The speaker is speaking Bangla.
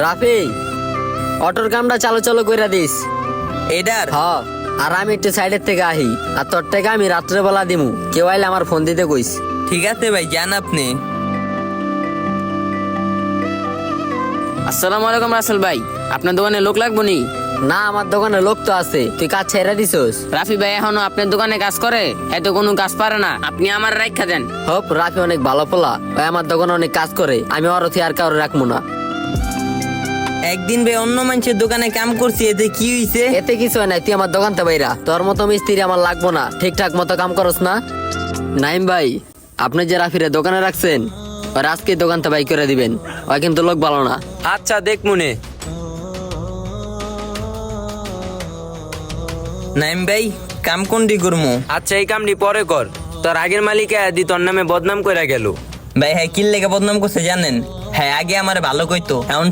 রাফি, অটোর কামটা চালু চালু করে দিস। এডার হ, আর আমি একটু সাইডের থেকে আহি, আর তোর থেকে আমি রাত্রেবেলা দিমু। কেউ আইলে আমার ফোন দিতে কইস। ঠিক আছে ভাই, যান আপনি। আসসালামু আলাইকুম রাসেল ভাই, আপনার দোকানে লোক লাগবো নি? না, আমার দোকানে লোক তো আছে, তুই কাজ ছেড়ে দিছস। রাফি ভাই এখনো আপনার দোকানে কাজ করে? এত কোনো কাজ পারে না, আপনি আমার রাখা দেন। হোপ, রাফি অনেক ভালো পোলা, ওই আমার দোকানে অনেক কাজ করে, আমি ওর থেকে আর কারো রাখবো না। একদিন ভাই অন্য মানুষের দোকানে কাম করছি, এতে কি হইছে? এতে কিছু হয় না, তুই আমার দোকানতে বাইরা। তোর মতো মিস্ত্রি আমার লাগবো না, ঠিকঠাক মতো কাম করস না। নাইম ভাই, আপনি যে রাফিরে দোকানে রাখছেন, ওর আজকে দোকানটা বাই করে দিবেন। ওই কিন্তু লোক ভালো না। আচ্ছা, দেখ মনে। নাইম ভাই, কাম কোনটি করমু? আচ্ছা, এই কামটি পরে কর। তোর আগের মালিকে আদি তোর নামে বদনাম করে গেল। ভাই হ্যাঁ, কি লেগে বদনাম করছে জানেন? হ্যাঁ, আগে আমার ভালো কইতো, এখন